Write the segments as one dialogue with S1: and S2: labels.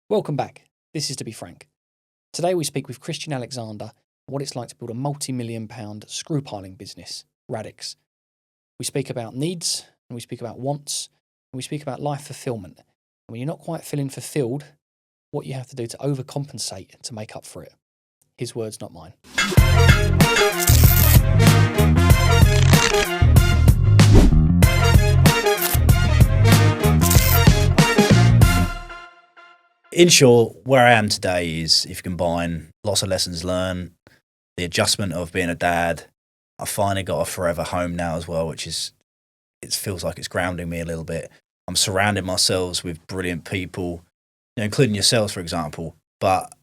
S1: Welcome back. This is To Be Frank. Today we speak with Christian Alexander on what it's like to build a multi-million-pound screw piling business, Radix. We speak about needs, and we speak about wants, and we speak about life fulfillment. And when you're not quite feeling fulfilled, what you have to do to overcompensate to make up for it. His words, not mine.
S2: In short, where I am today is, if you combine lots of lessons learned, the adjustment of being a dad, I finally got a forever home now as well, which is, it feels like it's grounding me a little bit. I'm surrounding myself with brilliant people, including yourselves, for example, but,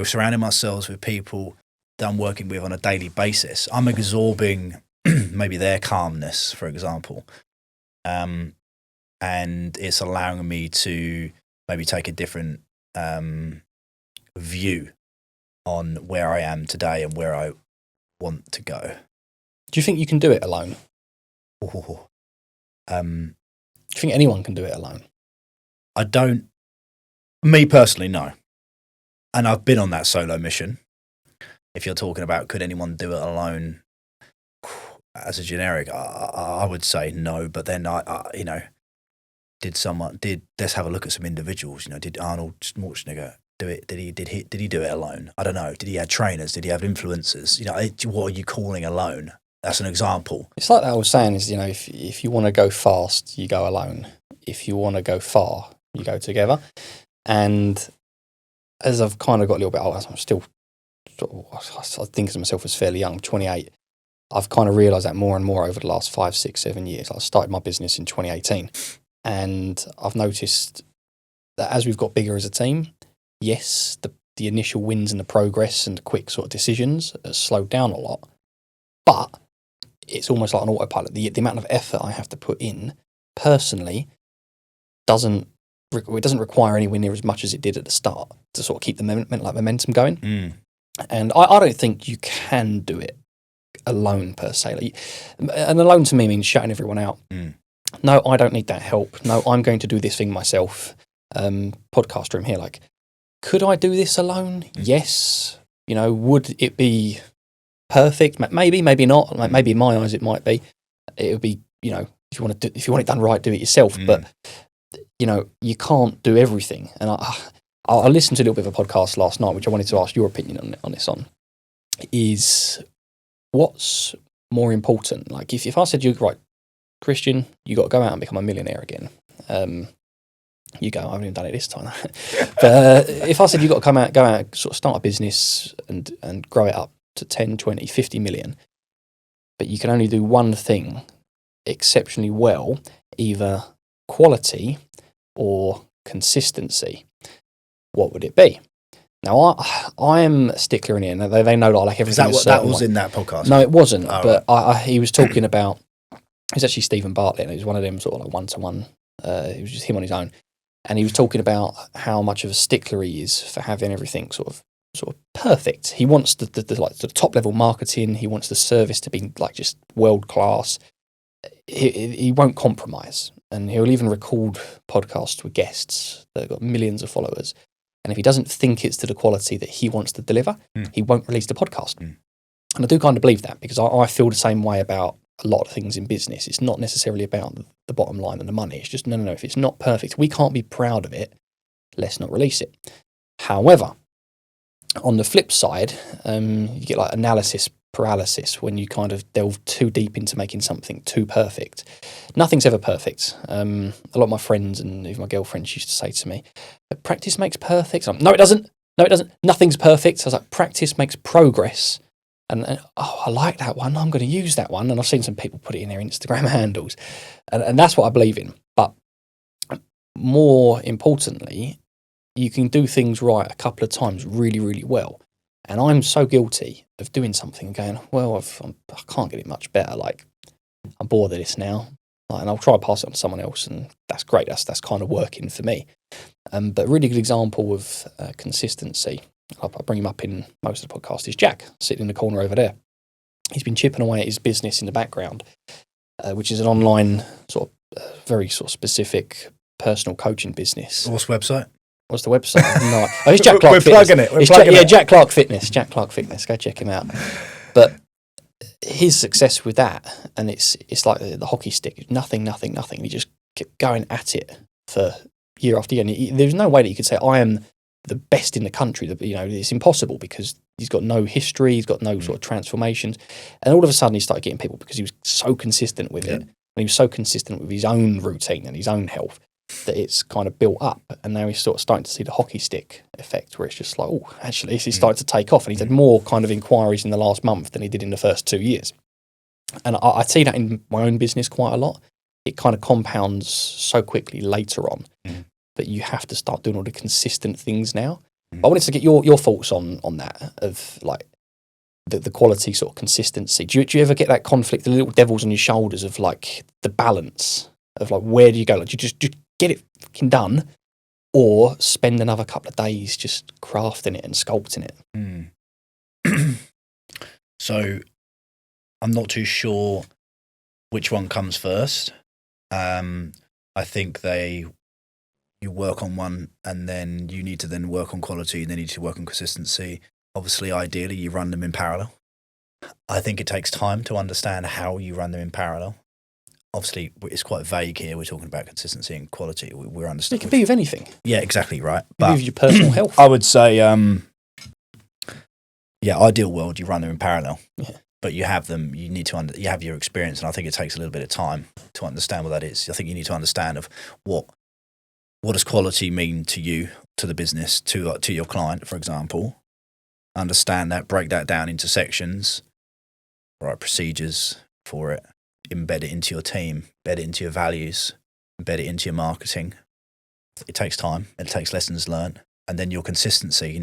S2: surrounding myself with people that I'm working with on a daily basis. I'm absorbing maybe their calmness, for example, and it's allowing me to maybe take a different view on where I am today and where I want to go.
S1: Do you think you can do it alone?
S2: Oh,
S1: Do you think anyone can do it alone?
S2: I don't, me personally, no. And I've been on that solo mission. If you're talking about could anyone do it alone as a generic, I would say no. But then let's have a look at some individuals. Did Arnold Schwarzenegger do it? Did he do it alone? I don't know. Did he have trainers? Did he have influencers? What are you calling alone? That's an example.
S1: It's like that I was saying is, if you want to go fast, you go alone. If you want to go far, you go together. And as I've kind of got a little bit older, I'm still I think of myself as fairly young, 28. I've kind of realised that more and more over the last 5, 6, 7 years. I started my business in 2018. And I've noticed that as we've got bigger as a team, yes, the initial wins and the progress and the quick sort of decisions have slowed down a lot. But it's almost like an autopilot. The amount of effort I have to put in personally doesn't require anywhere near as much as it did at the start to sort of keep the momentum going.
S2: Mm.
S1: And I don't think you can do it alone per se. And alone to me means shutting everyone out.
S2: Mm.
S1: No, I don't need that help. No, I'm going to do this thing myself. Podcast room here. Could I do this alone? Yes. Would it be perfect? Maybe, maybe not. Maybe in my eyes it might be. It would be, if you want it done right, do it yourself.
S2: Mm.
S1: But you can't do everything. And I listened to a little bit of a podcast last night, which I wanted to ask your opinion on this. Is what's more important? If I said you right, Christian, you got to go out and become a millionaire again. You go, I haven't even done it this time. But if I said you got to go out, sort of start a business and grow it up to 10, 20, 50 million, but you can only do one thing exceptionally well, either quality or consistency, what would it be? Now, I am a stickler in here, and they know that I like everything.
S2: That was in that podcast?
S1: No, it wasn't.
S2: Oh,
S1: but
S2: right.
S1: He was talking about, it's actually Stephen Bartlett, and it was one of them sort of like one-to-one. It was just him on his own. And he was talking about how much of a stickler he is for having everything sort of perfect. He wants the top level marketing. He wants the service to be just world class. He won't compromise, and he'll even record podcasts with guests that have got millions of followers. And if he doesn't think it's to the quality that he wants to deliver, he won't release the podcast. And I do kind of believe that, because I feel the same way about a lot of things in business. It's not necessarily about the bottom line and the money. It's just, no, if it's not perfect, we can't be proud of it, let's not release it. However, on the flip side, you get analysis paralysis when you kind of delve too deep into making something too perfect. Nothing's ever perfect. A lot of my friends and even my girlfriends used to say to me, practice makes perfect. No, it doesn't. No, it doesn't. Nothing's perfect. I was like, practice makes progress. And I like that one. I'm going to use that one. And I've seen some people put it in their Instagram handles. And that's what I believe in. But more importantly, you can do things right a couple of times really, really well. And I'm so guilty of doing something and going, well, I can't get it much better. I'm bored of this now. And I'll try to pass it on to someone else. And that's great. That's kind of working for me. But a really good example of consistency, I bring him up in most of the podcast, is Jack, sitting in the corner over there. He's been chipping away at his business in the background, which is an online very specific personal coaching business.
S2: What's the website?
S1: What's the website? No, it's Jack
S2: We're
S1: Clark Fitness.
S2: plugging it. We're
S1: It's
S2: plugging it.
S1: Jack Clark Fitness. Jack Clark Fitness. Go check him out. But his success with that, and it's like the hockey stick. Nothing. He just kept going at it for year after year. And there's no way that you could say I am the best in the country. That it's impossible because he's got no history. He's got no sort of transformations. And all of a sudden, he started getting people because he was so consistent with it, and he was so consistent with his own routine and his own health that it's kind of built up. And now he's sort of starting to see the hockey stick effect, where it's just like, oh, actually, he's started to take off. And he's had more kind of inquiries in the last month than he did in the first 2 years. And I see that in my own business quite a lot. It kind of compounds so quickly later on that you have to start doing all the consistent things now. But I wanted to get your thoughts on that, of like the quality sort of consistency. Do you ever get that conflict, the little devils on your shoulders of like the balance of like, where do you go? Like, do you just get it fucking done, or spend another couple of days just crafting it and sculpting it?
S2: So I'm not too sure which one comes first. I think you work on one, and then you need to then work on quality, and then you need to work on consistency. Obviously, ideally, you run them in parallel. I think it takes time to understand how you run them in parallel. Obviously, it's quite vague here. We're talking about consistency and quality. We're understanding.
S1: It can be with anything.
S2: Yeah, exactly right.
S1: It can be with your personal health.
S2: I would say, ideal world, you run them in parallel. Yeah. But you have them. You need to you have your experience, and I think it takes a little bit of time to understand what that is. I think you need to understand of what does quality mean to you, to the business, to your client, for example. Understand that, break that down into sections, write procedures for it, embed it into your team, embed it into your values, embed it into your marketing. It takes time. It takes lessons learned, and then your consistency.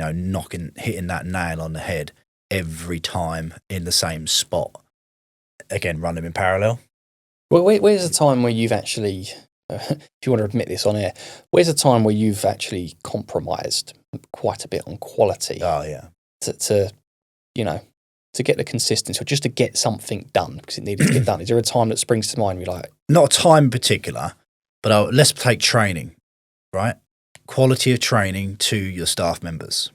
S2: Hitting that nail on the head every time in the same spot. Again, run them in parallel.
S1: Well, where's the time where you've actually, if you want to admit this on air, where's the time where you've actually compromised quite a bit on quality?
S2: Oh yeah.
S1: To get the consistency, or just to get something done because it needed to get done? Is there a time that springs to mind? You're like,
S2: not a time in particular, but let's take training, right? Quality of training to your staff members.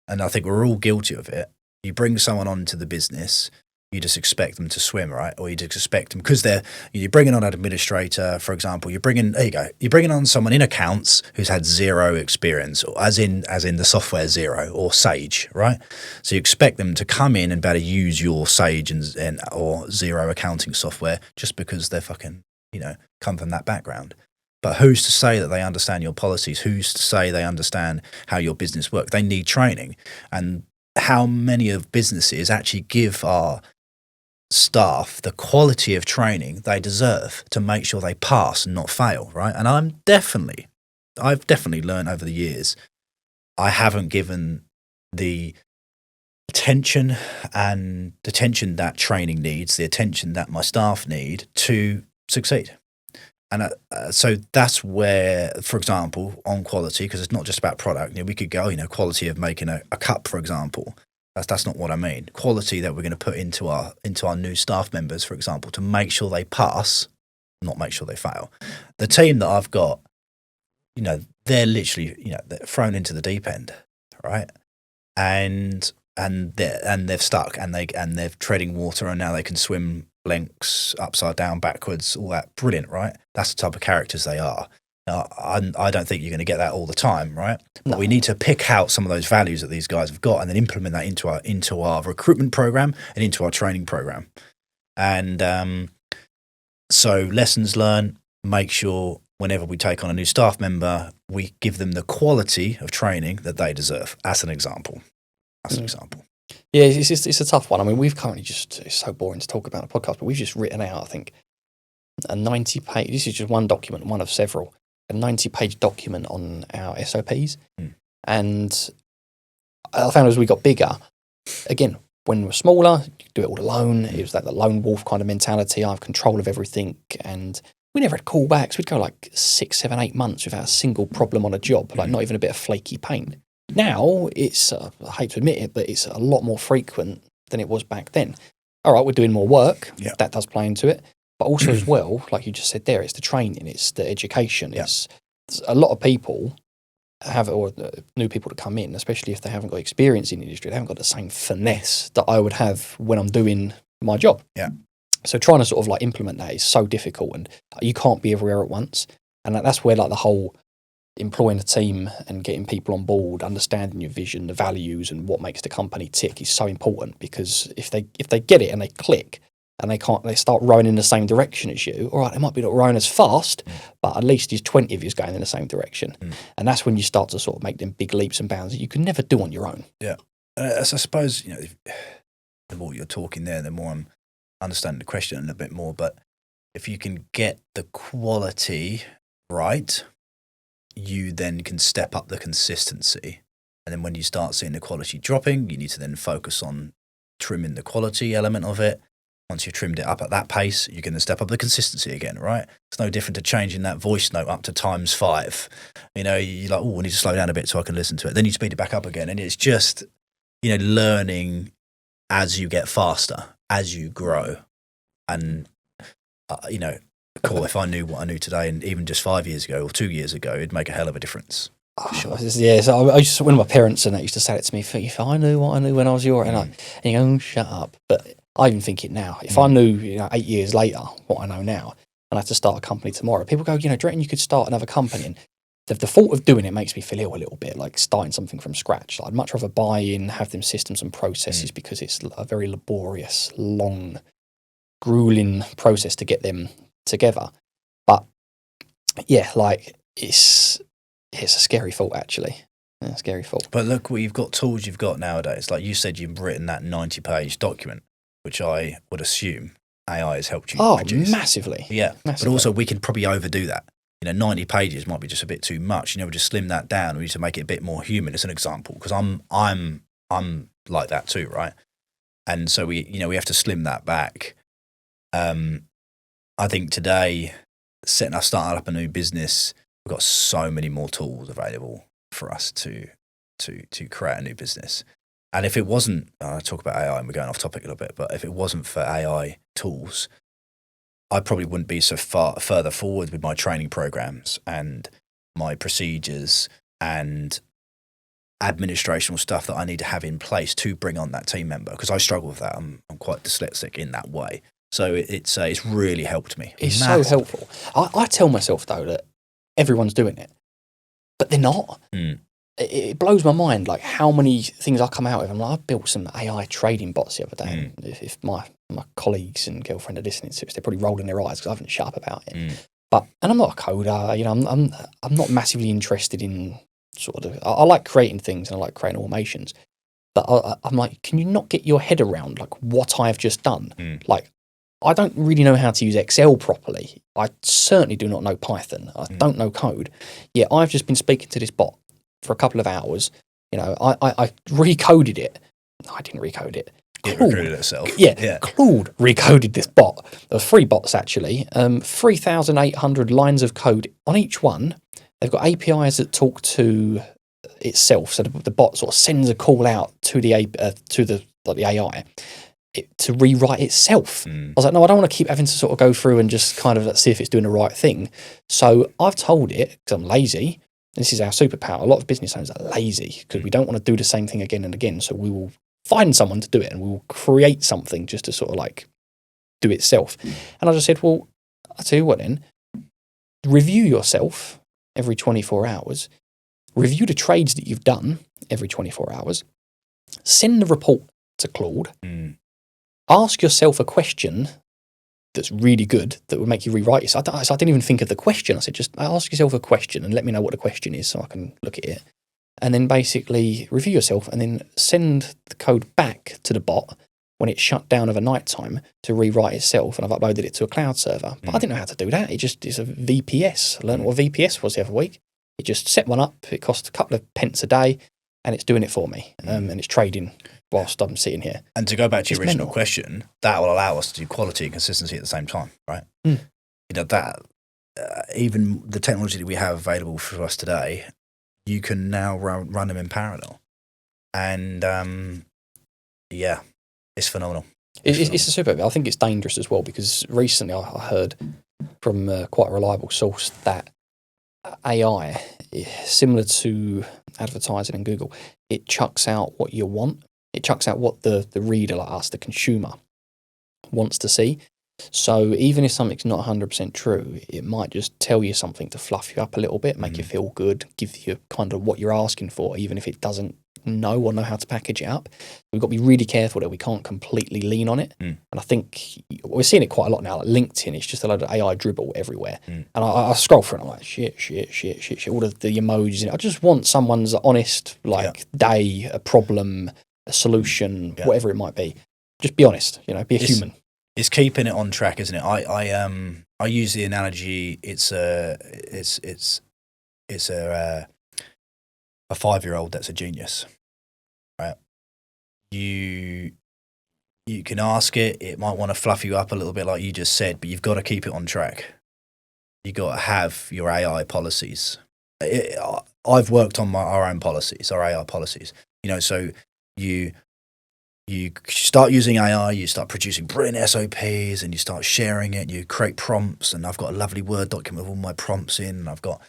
S2: And I think we're all guilty of it. You bring someone onto the business, you just expect them to swim, right? Or you just expect them, because you're bringing on an administrator, for example. You're bringing on someone in accounts who's had zero experience, or as in the software Zero or Sage, right? So you expect them to come in and better use your Sage and or Zero accounting software just because they're fucking come from that background. But who's to say that they understand your policies? Who's to say they understand how your business works? They need training. And how many of businesses actually give our staff the quality of training they deserve to make sure they pass and not fail, right? And I've definitely learned over the years, I haven't given the attention that training needs, the attention that my staff need to succeed. And so that's where, for example, on quality, because it's not just about product. We could go, quality of making a cup, for example. That's not what I mean. Quality that we're going to put into our new staff members, for example, to make sure they pass, not make sure they fail. The team that I've got, they're literally, they're thrown into the deep end, right? And they've stuck, and they're treading water, and now they can swim lengths, upside down, backwards, all that. Brilliant, right? That's the type of characters they are. Now, I don't think you're going to get that all the time, right? But we need to pick out some of those values that these guys have got, and then implement that into our recruitment program and into our training program. And so lessons learned, make sure whenever we take on a new staff member, we give them the quality of training that they deserve. As an example.
S1: Yeah, it's a tough one. I mean, we've currently it's so boring to talk about a podcast, but we've just written out, I think, a 90-page, this is just one document, one of several, a 90-page document on our SOPs. And I found as we got bigger, again, when we were smaller, you could do it all alone. It was like the lone wolf kind of mentality. I have control of everything. And we never had callbacks. We'd go like 6, 7, 8 months without a single problem on a job, like not even a bit of flaky paint. Now, it's, I hate to admit it, but it's a lot more frequent than it was back then. All right, we're doing more work. Yeah. That does play into it. But also as well, like you just said there, it's the training, it's the education. It's a lot of people have, or new people to come in, especially if they haven't got experience in the industry, they haven't got the same finesse that I would have when I'm doing my job.
S2: Yeah.
S1: So trying to sort of like implement that is so difficult, and you can't be everywhere at once. And that's where like the whole employing a team and getting people on board, understanding your vision, the values, and what makes the company tick is so important. Because if they get it and they click and they start rowing in the same direction as you, all right, they might be not rowing as fast, but at least there's 20 of you going in the same direction. And that's when you start to sort of make them big leaps and bounds that you can never do on your own.
S2: Yeah. So I suppose, the more you're talking there, the more I'm understanding the question a bit more. But if you can get the quality right, you then can step up the consistency. And then when you start seeing the quality dropping, you need to then focus on trimming the quality element of it. Once you've trimmed it up at that pace, you can then step up the consistency again, right? It's no different to changing that voice note up to ×5. You're like, oh, I need to slow down a bit so I can listen to it. Then you speed it back up again. And it's just, learning as you get faster, as you grow. And, cool, if I knew what I knew today, and even just 5 years ago or 2 years ago, it'd make a hell of a difference.
S1: Sure. Yeah, so I used to, when my parents and they used to say it to me, if I knew what I knew when I was your age, and you go, shut up. But I even think it now. If I knew, 8 years later what I know now, and I had to start a company tomorrow, people go, do you reckon you could start another company? And the thought of doing it makes me feel ill a little bit, like starting something from scratch. I'd much rather buy in, have them systems and processes, because it's a very laborious, long, grueling process to get them together. But yeah, like it's a scary thought, actually. A scary thought.
S2: But look what you've got, tools you've got nowadays. Like you said, you've written that 90-page document, which I would assume AI has helped you produce.
S1: Massively.
S2: Yeah,
S1: massively.
S2: But also we can probably overdo that. 90 pages might be just a bit too much. We just slim that down. We need to make it a bit more human. As an example, because I'm like that too, right? And so we have to slim that back. I think today, starting up a new business, we've got so many more tools available for us to create a new business. And if it wasn't, I talk about AI and we're going off topic a little bit, but if it wasn't for AI tools, I probably wouldn't be so further forward with my training programs and my procedures and administrational stuff that I need to have in place to bring on that team member, because I struggle with that. I'm quite dyslexic in that way. So it's really helped me.
S1: It's so helpful. I tell myself, though, that everyone's doing it, but they're not. It blows my mind, like how many things I come out with. I'm like, I built some AI trading bots the other day. If my colleagues and girlfriend are listening to it, they're probably rolling their eyes because I haven't shut up about it. But I'm not a coder. I'm not massively interested in sort of. I like creating things and I like creating automations. But I'm like, can you not get your head around like what I've just done? Like, I don't really know how to use Excel properly. I certainly do not know Python. I don't know code. Yeah, I've just been speaking to this bot for a couple of hours. I recoded it. No, I didn't recode it.
S2: It recoded itself.
S1: Yeah. Claude recoded this bot. There were 3 bots, actually. 3,800 lines of code on each one. They've got APIs that talk to itself. So the bot sort of sends a call out to the AI. To rewrite itself. I was like, no, I don't want to keep having to sort of go through and just kind of see if it's doing the right thing. So I've told it, because I'm lazy, this is our superpower. A lot of business owners are lazy because we don't want to do the same thing again and again. So we will find someone to do it and we will create something just to sort of like do itself. And I just said, well, I'll tell you what then, review yourself every 24 hours, review the trades that you've done every 24 hours, send the report to Claude, ask yourself a question that's really good that will make you rewrite it. So I didn't even think of the question. I said, just ask yourself a question and let me know what the question is so I can look at it. And then basically review yourself and then send the code back to the bot when it's shut down over night time to rewrite itself. And I've uploaded it to a cloud server. But I didn't know how to do that. It's a VPS. I learned what a VPS was the other week. It just set one up. It cost a couple of pence a day and it's doing it for me. And it's trading whilst I'm sitting here.
S2: And to go back to your original question, that will allow us to do quality and consistency at the same time, right? That even the technology that we have available for us today, you can now run them in parallel. And it's phenomenal.
S1: It's a super. I think it's dangerous as well because recently I heard from quite a reliable source that AI similar to advertising in Google, it chucks out what you want. It chucks out what the reader, like us, the consumer, wants to see. So even if something's not 100% true, it might just tell you something to fluff you up a little bit, make you feel good, give you kind of what you're asking for, even if it doesn't know how to package it up. We've got to be really careful that we can't completely lean on it. And I think we're seeing it quite a lot now. Like LinkedIn, it's just a load of AI dribble everywhere. And I scroll through and I'm like, shit, all the emojis in it. I just want someone's honest, day, a problem, a solution, whatever it might be. Just be honest, be a human.
S2: It's keeping it on track, isn't it? I use the analogy. It's a 5-year-old that's a genius, right? You can ask it. It might want to fluff you up a little bit, like you just said, but you've got to keep it on track. You got to have your AI policies. I've worked on our own policies, our AI policies. So you start using AI, you start producing brilliant SOPs, and you start sharing it. You create prompts, and I've got a lovely Word document with all my prompts in, and I've got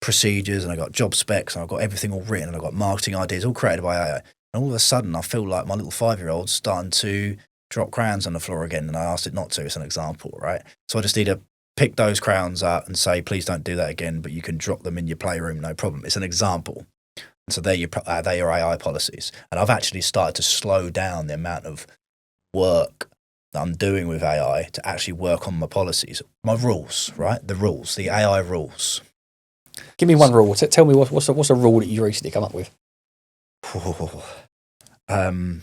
S2: procedures, and I've got job specs, and I've got everything all written, and I've got marketing ideas all created by AI. And all of a sudden, I feel like my little 5-year-old's starting to drop crayons on the floor again, and I asked it not to. It's an example, right? So I just need to pick those crayons up and say, please don't do that again, but you can drop them in your playroom, no problem. It's an example. So they're your AI policies. And I've actually started to slow down the amount of work that I'm doing with AI to actually work on my policies, my rules, right? The rules, the AI rules.
S1: Give me one rule. Tell me what's a rule that you recently come up with.
S2: Don't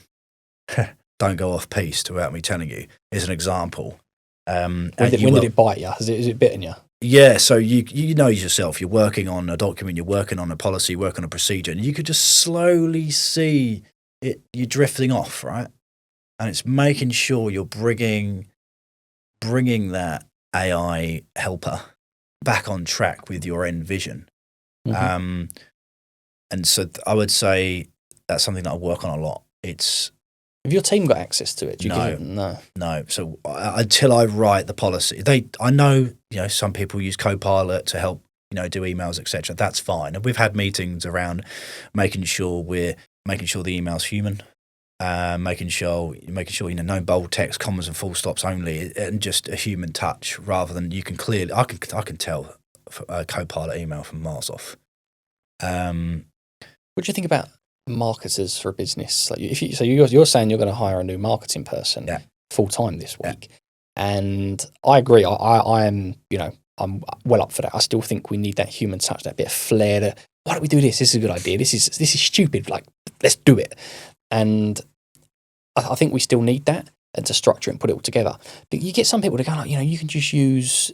S2: go off piste without me telling you. Is an example.
S1: When did it bite you? Is it bitten you?
S2: Yeah, so you know yourself. You're working on a document, you're working on a policy, working on a procedure, and you could just slowly see it. You're drifting off, right? And it's making sure you're bringing that AI helper back on track with your end vision. And so I would say that's something that I work on a lot.
S1: Have your team got access to it?
S2: No. So until I write the policy, I know some people use Copilot to help do emails, etc. That's fine, and we've had meetings around making sure the email's human, making sure no bold text, commas and full stops only, and just a human touch rather than you can clearly. I can tell a Copilot email from miles off.
S1: What do you think about marketers for a business? Like you're saying you're going to hire a new marketing person full time this week, and I agree. I am I'm well up for that. I still think we need that human touch, that bit of flair. Why don't we do this? This is a good idea. This is stupid. Like, let's do it. And I think we still need that and to structure it and put it all together. But you get some people that go like, you can just use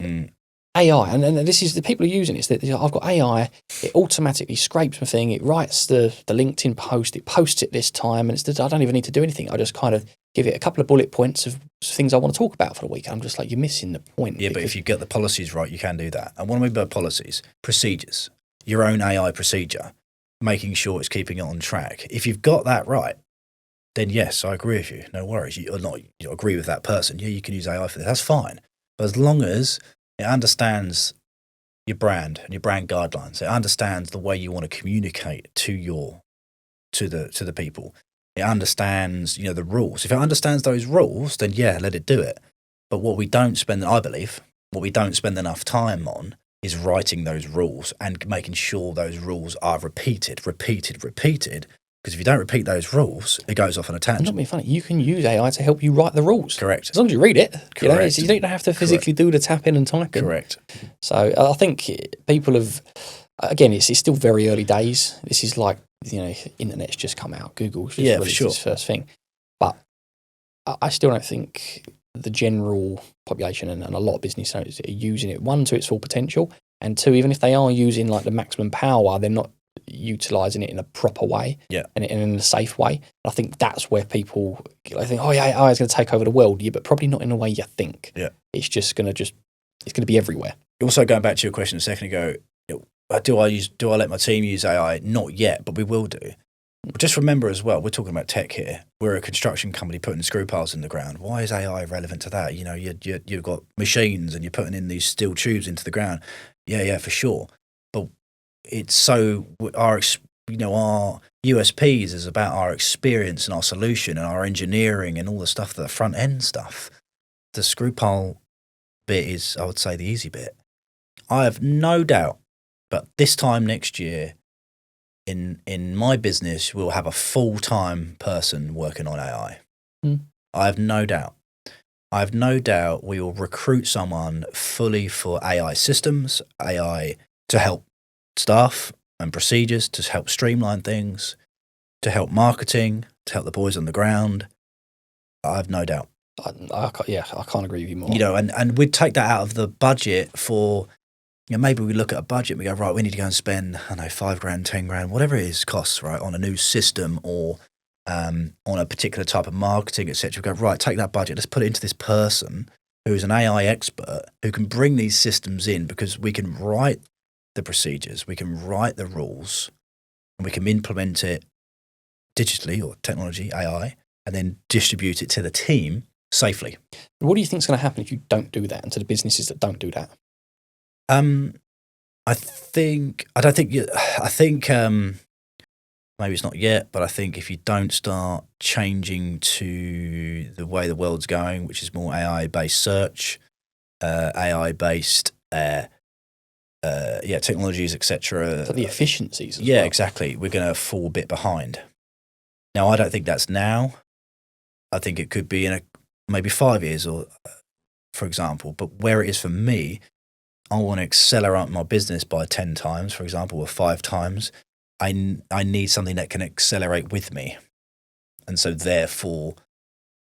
S1: AI, and this is the people who are using it. It's that I've got AI. It automatically scrapes my thing. It writes the LinkedIn post. It posts it this time, and I don't even need to do anything. I just kind of give it a couple of bullet points of things I want to talk about for the week. I'm just like, you're missing the point.
S2: Yeah, but if you get the policies right, you can do that. And what I mean by policies, procedures, your own AI procedure, making sure it's keeping it on track. If you've got that right, then yes, I agree with you. No worries. You agree with that person. Yeah, you can use AI for this. That's fine. But as long as it understands your brand and your brand guidelines, it understands the way you want to communicate to the people. It understands, the rules. If it understands those rules, then yeah, let it do it. But what we don't spend enough time on is writing those rules and making sure those rules are repeated. Because if you don't repeat those rules, it goes off on a tangent.
S1: Not being funny, you can use AI to help you write the rules.
S2: Correct.
S1: As long as you read it.
S2: Correct.
S1: You don't have to physically do the tapping and typing.
S2: Correct.
S1: So I think people have, again, it's still very early days. This is like, internet's just come out. Google's just released its first thing. But I still don't think the general population and a lot of business owners are using it, one, to its full potential, and two, even if they are using like the maximum power, they're not utilising it in a proper way and in a safe way. I think that's where people think, AI is going to take over the world. Yeah, but probably not in the way you think. Yeah. It's just going to be everywhere.
S2: Also, going back to your question a second ago, do I let my team use AI? Not yet, but we will do. But just remember as well, we're talking about tech here. We're a construction company putting screw piles in the ground. Why is AI relevant to that? You've got machines and you're putting in these steel tubes into the ground. Yeah, for sure. But it's so our USPs is about our experience and our solution and our engineering and all the stuff, the front end stuff. The screw pile bit is, I would say, the easy bit. I have no doubt, but this time next year, in my business, we'll have a full-time person working on AI. I have no doubt. I have no doubt we will recruit someone fully for AI systems, AI to help staff and procedures, to help streamline things, to help marketing, to help the boys on the ground. I have no doubt.
S1: I can't agree with you more.
S2: You know, and we'd take that out of the budget for, you know, maybe we look at a budget and we go, right, we need to go and spend, I don't know, $5,000, $10,000, whatever it is, costs, right, on a new system or on a particular type of marketing, etc. Go, right, take that budget, let's put it into this person who is an AI expert who can bring these systems in, because we can write the procedures, we can write the rules, and we can implement it digitally or technology, AI, and then distribute it to the team safely.
S1: What do you think is going to happen if you don't do that, and to the businesses that don't do that?
S2: I think maybe it's not yet, but I think if you don't start changing to the way the world's going, which is more AI-based search, AI-based technologies, etc.
S1: So the efficiencies as
S2: well.
S1: Exactly.
S2: We're going to fall a bit behind. Now, I don't think that's now. I think it could be in maybe 5 years, or for example. But where it is for me, I want to accelerate my business by 10 times, for example, or 5 times. I need something that can accelerate with me. And so therefore,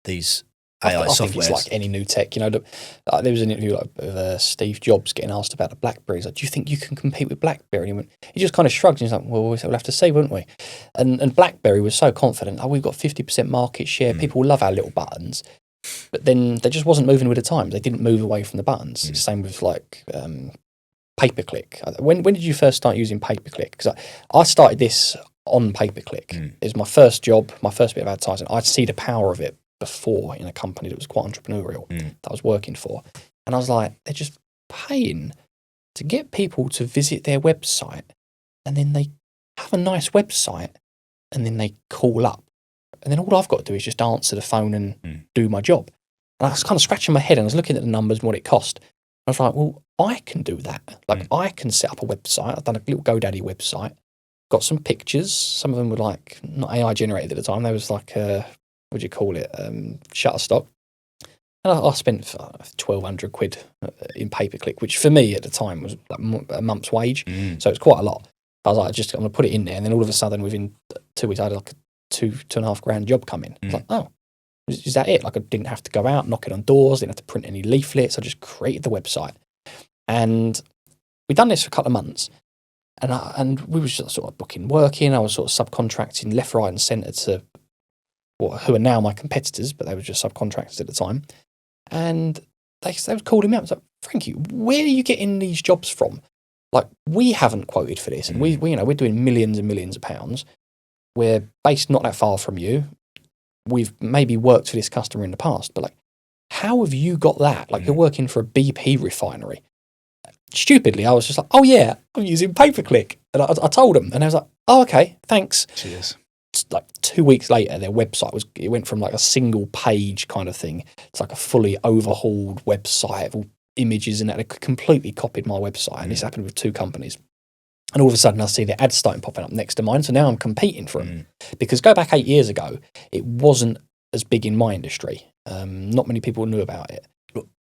S2: these AI softwares.
S1: I think it's like any new tech. You know, there was an interview of Steve Jobs getting asked about the BlackBerry. He's like, do you think you can compete with BlackBerry? And he just kind of shrugged and he's like, well, we'll have to see, won't we? And BlackBerry was so confident. We've got 50% market share. People love our little buttons. But then they just wasn't moving with the times. They didn't move away from the buttons. It's the same with like pay-per-click. When did you first start using pay-per-click? Because I started this on pay-per-click. It was my first job, my first bit of advertising. I'd see the power of it before in a company that was quite entrepreneurial that I was working for. And I was like, they're just paying to get people to visit their website, and then they have a nice website, and then they call up. And then all I've got to do is just answer the phone and do my job. And I was kind of scratching my head, and I was looking at the numbers and what it cost. I was like, well, I can do that. Like, I can set up a website. I've done a little GoDaddy website, got some pictures. Some of them were like not AI generated at the time. They was like, what do you call it? Shutterstock. And I spent £1,200 in pay-per-click, which for me at the time was like a month's wage. So it's quite a lot. I was like, I'm going to put it in there. And then all of a sudden, within 2 weeks, I had like a $2,500 job come in. I was like, oh, is that it? Like, I didn't have to go out knocking on doors, didn't have to print any leaflets. I just created the website. And we'd done this for a couple of months. And we were just sort of booking work in. I was sort of subcontracting left, right, and centre to who are now my competitors, but they were just subcontractors at the time. And they would call him out. I was like, Frankie, where are you getting these jobs from? Like, we haven't quoted for this, and we're doing millions and millions of pounds. We're based not that far from you. We've maybe worked for this customer in the past, but like, how have you got that? Like, you're working for a BP refinery. Stupidly, I was just like, oh yeah, I'm using pay-per-click. And I told them, and I was like, oh, okay, thanks.
S2: Cheers.
S1: Like 2 weeks later, their website went from like a single page kind of thing to like a fully overhauled website of all images, and that. They completely copied my website. And this happened with 2 companies. And all of a sudden, I see the ads starting popping up next to mine. So now I'm competing for them. Because go back 8 years ago, it wasn't as big in my industry. Not many people knew about it.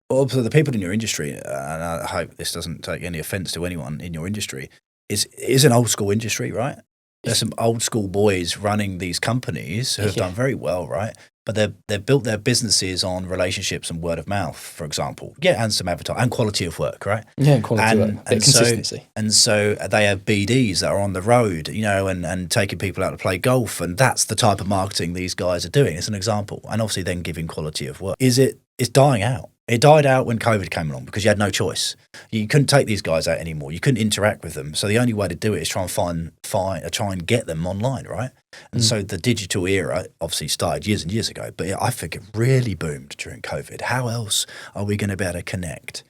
S2: Well, so the people in your industry, and I hope this doesn't take any offence to anyone in your industry, is an old school industry, right? There's some old school boys running these companies who have done very well, right? But they've built their businesses on relationships and word of mouth, for example. Yeah, and some advertising and quality of work, right?
S1: Yeah, quality of work, consistency.
S2: So they have BDs that are on the road, and taking people out to play golf, and that's the type of marketing these guys are doing. It's an example, and obviously then giving quality of work. It's dying out. It died out when COVID came along because you had no choice. You couldn't take these guys out anymore. You couldn't interact with them. So the only way to do it is try and get them online, right? And so the digital era obviously started years and years ago, but I think it really boomed during COVID. How else are we going to be able to connect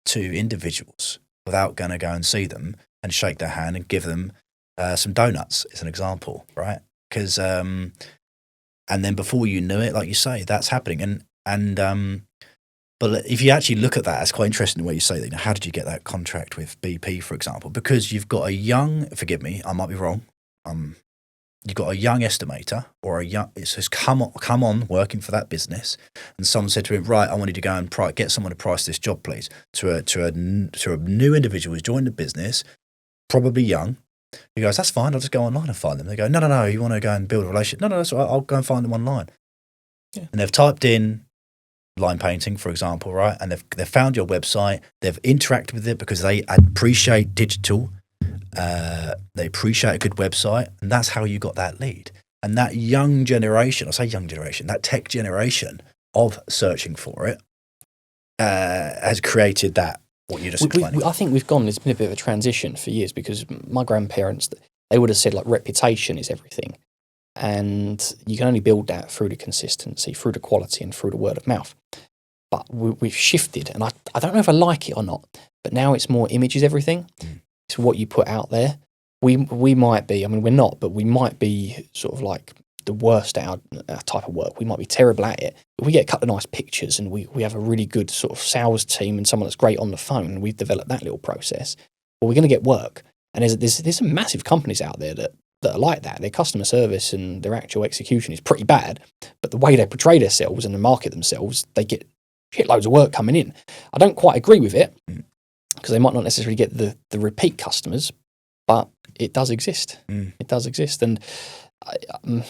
S2: to individuals without going to go and see them and shake their hand and give them some donuts, as an example, right? Because and then before you knew it, like you say, that's happening. But if you actually look at that, it's quite interesting the way you say that. How did you get that contract with BP, for example? Because you've got a young, forgive me, I might be wrong. You've got a young estimator or it's come on working for that business, and someone said to him, right, I want you to go and get someone to price this job, please, to a new individual who's joined the business, probably young. He goes, that's fine, I'll just go online and find them. They go, no, you want to go and build a relationship? No, that's all right, I'll go and find them online. Yeah. And they've typed in line painting, for example, right? And they've found your website, they've interacted with it because they appreciate digital, they appreciate a good website, and that's how you got that lead. And that young generation, that tech generation of searching for it has created that, what you just explained.
S1: I think there's been a bit of a transition for years, because my grandparents, they would have said like reputation is everything. And you can only build that through the consistency, through the quality, and through the word of mouth. But we've shifted, and I don't know if I like it or not, but now it's more image is everything. It's what you put out there. We might be, I mean, we're not, but we might be sort of like the worst at our type of work. We might be terrible at it, but we get a couple of nice pictures, and we have a really good sort of sales team and someone that's great on the phone, and we've developed that little process. Well, we're going to get work. And there's some massive companies out there that are like that. Their customer service and their actual execution is pretty bad, but the way they portray themselves and they market themselves, they get shitloads of work coming in. I don't quite agree with it, because they might not necessarily get the repeat customers, but it does exist. It does exist. And I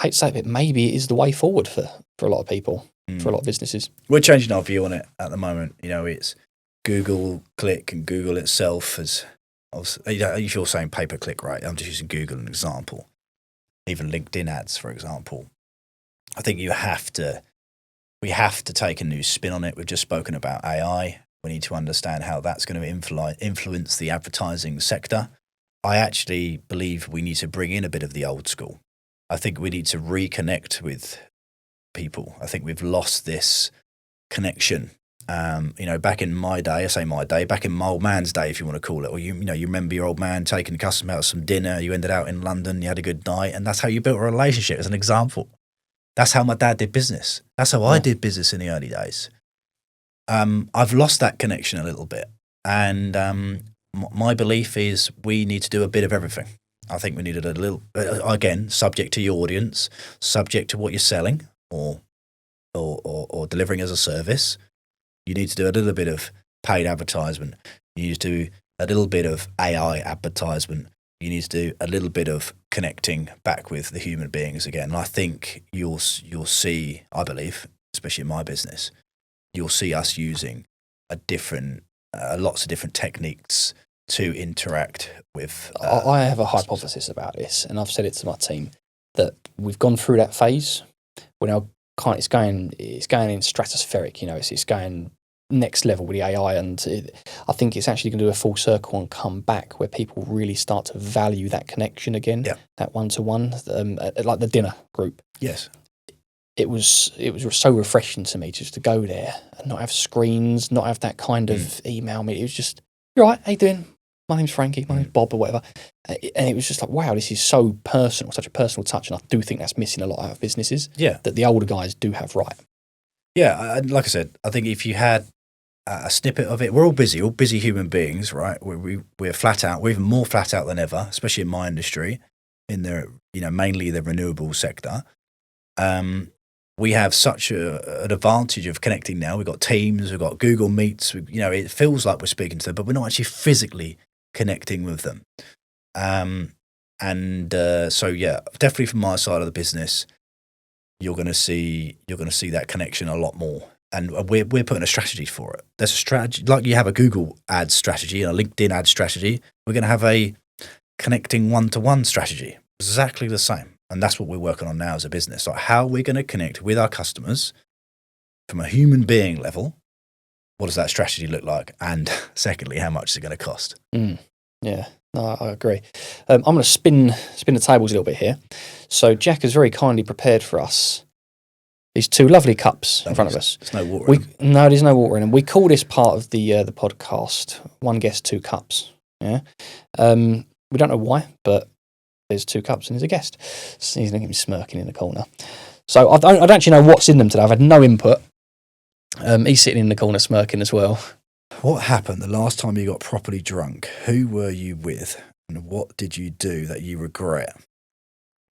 S1: hate to say it, but maybe it is the way forward for a lot of people, for a lot of businesses.
S2: We're changing our view on it at the moment. It's Google Click and Google itself as, if you're saying pay-per-click, right? I'm just using Google as an example. Even LinkedIn ads, for example. I think we have to take a new spin on it. We've just spoken about AI. We need to understand how that's going to influence the advertising sector. I actually believe we need to bring in a bit of the old school. I think we need to reconnect with people. I think we've lost this connection. Back in my day, back in my old man's day, if you want to call it, or you remember your old man taking the customer out to some dinner, you ended out in London, you had a good night, and that's how you built a relationship, as an example. That's how my dad did business. That's how I did business in the early days. I've lost that connection a little bit. And my belief is we need to do a bit of everything. I think we needed a little, again, subject to your audience, subject to what you're selling or delivering as a service. You need to do a little bit of paid advertisement. You need to do a little bit of AI advertisement. You need to do a little bit of connecting back with the human beings again. And I think you'll see, I believe, especially in my business, you'll see us using lots of different techniques to interact with.
S1: I have a hypothesis about this, and I've said it to my team, that we've gone through that phase. We're now it's going in stratospheric. It's going next level with the AI, and I think it's actually going to do a full circle and come back where people really start to value that connection again, that one-to-one, like the dinner group.
S2: Yes.
S1: It was so refreshing to me just to go there and not have screens, not have that kind of email me. It was just, you're right, how you doing? My name's Frankie, my name's Bob, or whatever. And it was just like, wow, this is so personal, such a personal touch. And I do think that's missing a lot out of businesses. Yeah. That the older guys do have right.
S2: Yeah, like I said, I think if you had a snippet of it, we're all busy human beings, right? We're flat out, we're even more flat out than ever, especially in my industry, in the, mainly the renewable sector. We have such an advantage of connecting now. We've got Teams, we've got Google Meets. It feels like we're speaking to them, but we're not actually physically connecting with them. So yeah, definitely from my side of the business, you're going to see that connection a lot more. And we're putting a strategy for it. There's a strategy, like you have a Google ads strategy and a LinkedIn ad strategy. We're going to have a connecting one-to-one strategy, exactly the same. And that's what we're working on now as a business. Like, how are we going to connect with our customers from a human being level? What does that strategy look like? And secondly, how much is it going to cost?
S1: Yeah, no, I agree. I'm going to spin the tables a little bit here. So Jack has very kindly prepared for us these two lovely cups in front of us.
S2: There's no water in them.
S1: No, there's no water in them. We call this part of the podcast, one guest, two cups. Yeah. We don't know why, but there's 2 cups and there's a guest. So he's looking at me smirking in the corner. So I don't actually know what's in them today. I've had no input. He's sitting in the corner smirking as well.
S2: What happened the last time you got properly drunk? Who were you with? And what did you do that you regret?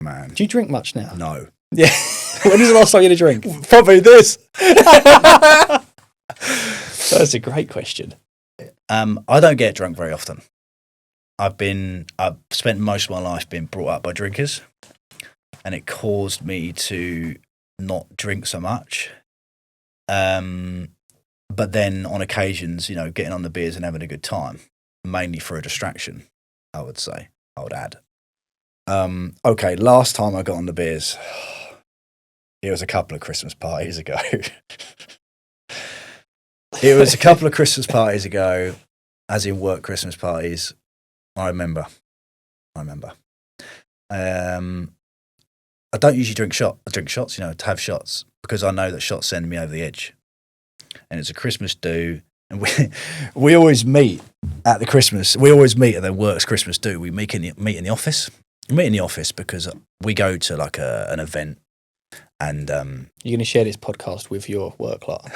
S2: Man.
S1: Do you drink much now?
S2: No.
S1: Yeah. When was the last time you had a drink?
S2: Probably this.
S1: That's a great question.
S2: I don't get drunk very often. I've spent most of my life being brought up by drinkers, and it caused me to not drink so much. But then on occasions, getting on the beers and having a good time, mainly for a distraction, I would add. Okay, last time I got on the beers, it was a couple of Christmas parties ago. As in work Christmas parties. I remember. I don't usually drink shots, to have shots, because I know that shots send me over the edge. And it's a Christmas do, and we always meet at the works Christmas do. We meet in the office. We meet in the office because we go to like an event, and
S1: you're going to share this podcast with your work lot.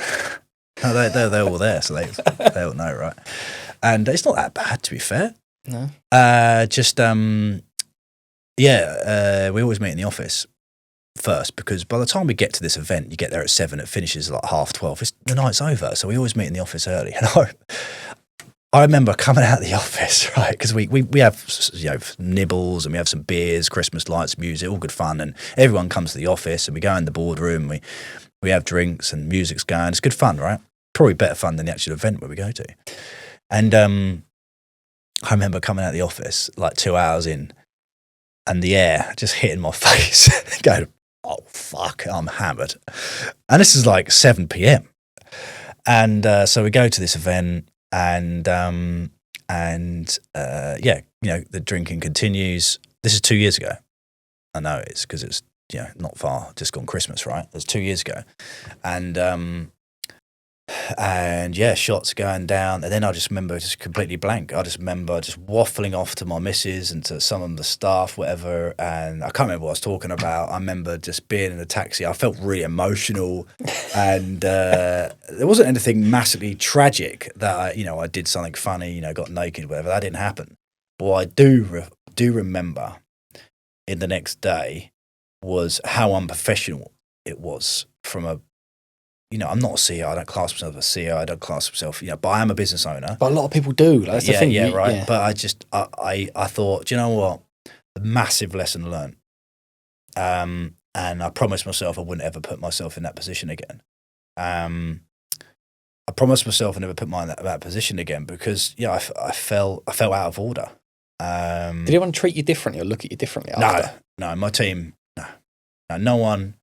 S2: No, they're all there, so they all know, right? And it's not that bad, to be fair.
S1: No.
S2: We always meet in the office first, because by the time we get to this event, you get there at 7, it finishes like 12:30. The night's over, so we always meet in the office early. And I remember coming out of the office, right, because we have nibbles and we have some beers, Christmas lights, music, all good fun, and everyone comes to the office and we go in the boardroom, we have drinks and music's going. It's good fun, right? Probably better fun than the actual event where we go to. And I remember coming out of the office like 2 hours in, and the air just hitting my face, going, oh fuck, I'm hammered. And this is like 7 p.m. And so we go to this event, and the drinking continues. This is 2 years ago. I know it's because it's not far, just gone Christmas, right? It was 2 years ago, and shots going down, and then I just remember just completely blank. I just remember just waffling off to my missus and to some of the staff, whatever, and I can't remember what I was talking about. I remember just being in a taxi. I felt really emotional, and there wasn't anything massively tragic that I did something funny, got naked, whatever. That didn't happen. But what I do remember in the next day was how unprofessional it was from a, I'm not a CEO. I don't class myself as a CEO. I don't class myself, but I am a business owner.
S1: But a lot of people do. That's the thing.
S2: Yeah, right. Yeah. But I thought, do you know what? A massive lesson learned. And I promised myself I wouldn't ever put myself in that position again. I promised myself I never put myself in that position again because, I felt out of order.
S1: Did anyone treat you differently or look at you differently after?
S2: No, my team, no one.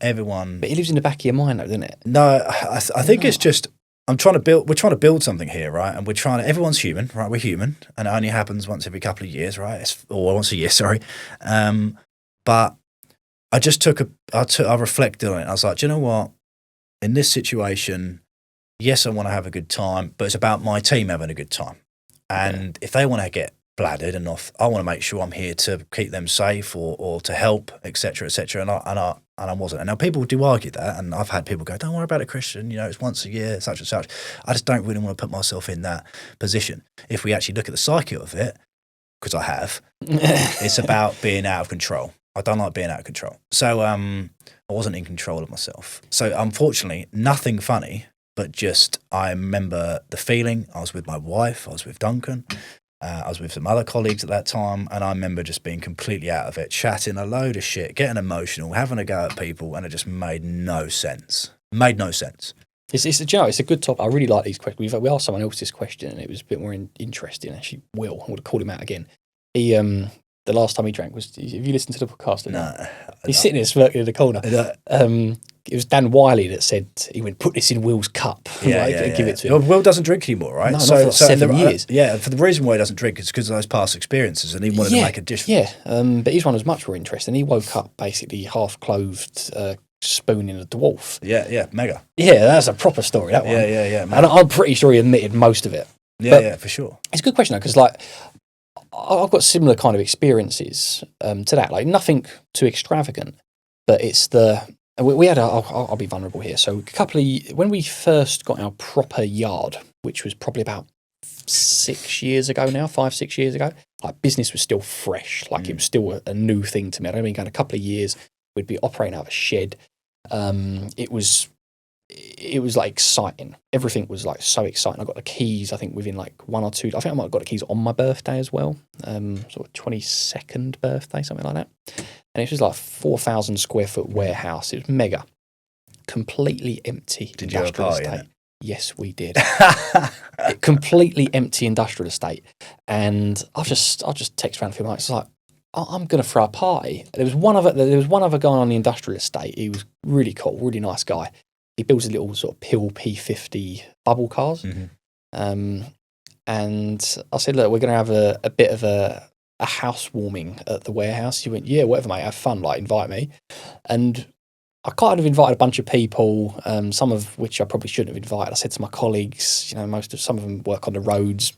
S2: Everyone,
S1: but it lives in the back of your mind, though, doesn't it?
S2: No, I think it's just we're trying to build something here, right? And everyone's human, right? We're human, and it only happens once every couple of years, right? Or once a year, sorry. But I just I reflected on it. I was like, do you know what? In this situation, yes, I want to have a good time, but it's about my team having a good time. And if they want to get bladdered and off, I want to make sure I'm here to keep them safe or to help, etc., etc. And I wasn't. And now people do argue that, and I've had people go, "Don't worry about it, Christian. It's once a year, such and such." I just don't really want to put myself in that position. If we actually look at the psyche of it, because I have, it's about being out of control. I don't like being out of control. So I wasn't in control of myself. So unfortunately, nothing funny, but just I remember the feeling. I was with my wife. I was with Duncan. I was with some other colleagues at that time, and I remember just being completely out of it, chatting a load of shit, getting emotional, having a go at people, and it just made no sense. It's
S1: a good topic. I really like these questions. We asked someone else this question, and it was a bit more interesting. Actually, Will, I would have called him out again. He, the last time he drank was. Have you listened to the podcast?
S2: No.
S1: He's sitting there smirking in the corner. It was Dan Wiley that said he went put this in Will's cup. Give it to him.
S2: Well, Will doesn't drink anymore, right?
S1: No, not for 7 years.
S2: For the reason why he doesn't drink is because of those past experiences, and he wanted to make a dish.
S1: Yeah, but his one was much more interesting. He woke up basically half-clothed, spooning a dwarf.
S2: Yeah, mega.
S1: Yeah, that's a proper story, that one.
S2: Yeah.
S1: And I'm pretty sure he admitted most of it.
S2: Yeah, for sure.
S1: It's a good question though, because like I've got similar kind of experiences to that. Like nothing too extravagant, but it's we had I'll be vulnerable here. So when we first got our proper yard, which was probably about 6 years ago now, 5-6 years ago, like business was still fresh. Like it was still a new thing to me. I'd only been going a couple of years. We'd be operating out of a shed. It was like exciting. Everything was like so exciting. I got the keys, I think within like 1 or 2. I think I might have got the keys on my birthday as well. Sort of 22nd birthday, something like that. And it was like 4,000 square foot warehouse. It was mega. Completely empty
S2: Did you have a
S1: industrial
S2: party in
S1: estate.
S2: it?
S1: Yes, we did. Completely empty industrial estate. And I just text around a few months. It's like, I'm going to throw a party. There was one other guy on the industrial estate. He was really cool, really nice guy. He builds a little sort of Pill P50 bubble cars. And I said, look, we're going to have a bit of a housewarming at the warehouse. He went, yeah, whatever, mate, have fun, like, invite me. And I kind of invited a bunch of people, some of which I probably shouldn't have invited. I said to my colleagues, some of them work on the roads.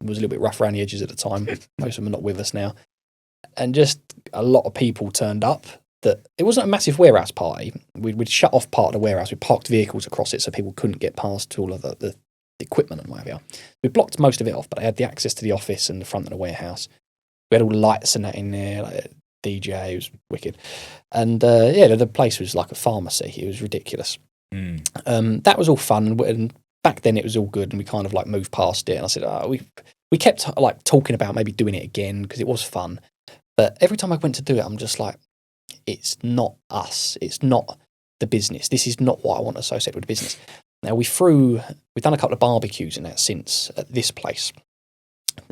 S1: It was a little bit rough around the edges at the time. Most of them are not with us now. And just a lot of people turned up. That it wasn't a massive warehouse party. We'd shut off part of the warehouse. We parked vehicles across it so people couldn't get past to all of the equipment and whatever. We blocked most of it off, but they had the access to the office and the front of the warehouse. We had all the lights and that in there, like DJ. It was wicked. And the place was like a pharmacy. It was ridiculous. That was all fun. And back then it was all good, and we kind of like moved past it. And I said, we kept like talking about maybe doing it again because it was fun. But every time I went to do it, I'm just like, it's not us. It's not the business. This is not what I want to associate with the business. Now we've done a couple of barbecues in that since at this place,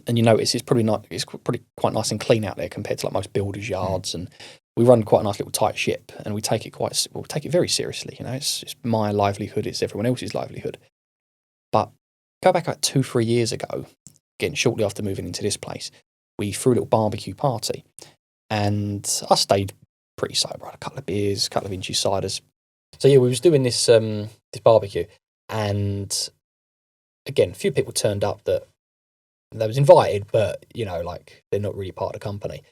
S1: and you notice it's probably quite nice and clean out there compared to like most builders' yards. And we run quite a nice little tight ship, and we take it very seriously. It's my livelihood. It's everyone else's livelihood. But go back like 2-3 years ago, again shortly after moving into this place, we threw a little barbecue party, and I stayed pretty sober. I had a couple of beers, a couple of inchy ciders. So yeah, we was doing this barbecue, and again, a few people turned up that they was invited, but like they're not really part of the company,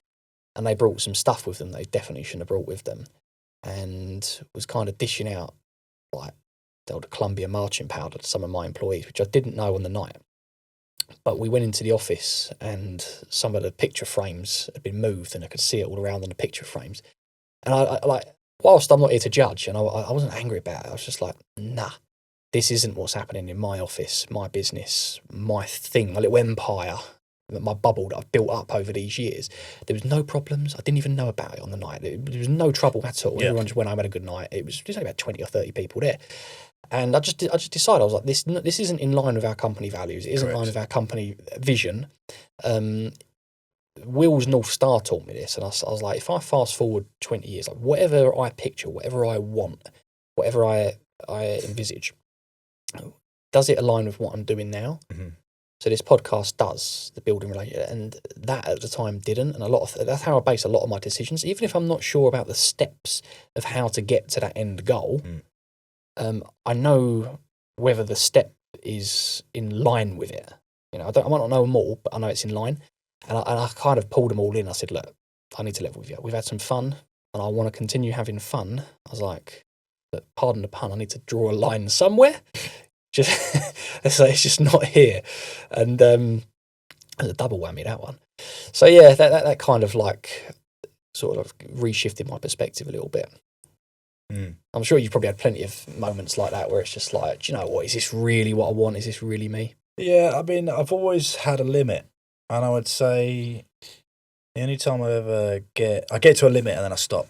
S1: and they brought some stuff with them they definitely shouldn't have brought with them, and was kind of dishing out like the old Columbia marching powder to some of my employees, which I didn't know on the night. But we went into the office, and some of the picture frames had been moved, and I could see it all around on the picture frames. And I like, whilst I'm not here to judge, and I wasn't angry about it, I was just like, nah, this isn't what's happening in my office, my business, my thing, my little empire, my bubble that I've built up over these years. There was no problems. I didn't even know about it on the night. There was no trouble at all. Yeah. Everyone just went home, had a good night. It was just only about 20 or 30 people there. And I just decided, I was like, this isn't in line with our company values. It isn't in line with our company vision. Will's North Star taught me this, and I was like, if I fast forward 20 years, like whatever I picture, whatever I want, whatever I envisage, does it align with what I'm doing now? Mm-hmm. So this podcast does, the building related, and that at the time didn't, and that's how I base a lot of my decisions, even if I'm not sure about the steps of how to get to that end goal. I know whether the step is in line with it. I might not know them all, but I know it's in line. And I kind of pulled them all in. I said, look, I need to level with you. We've had some fun, and I want to continue having fun. I was like, look, pardon the pun, I need to draw a line somewhere. It's just not here. And it's a double whammy, that one. So yeah, that kind of like sort of reshifted my perspective a little bit. I'm sure you've probably had plenty of moments like that where it's just like, do you know what, is this really what I want? Is this really me?
S2: Yeah, I mean, I've always had a limit. And I would say the only time I get to a limit and then I stop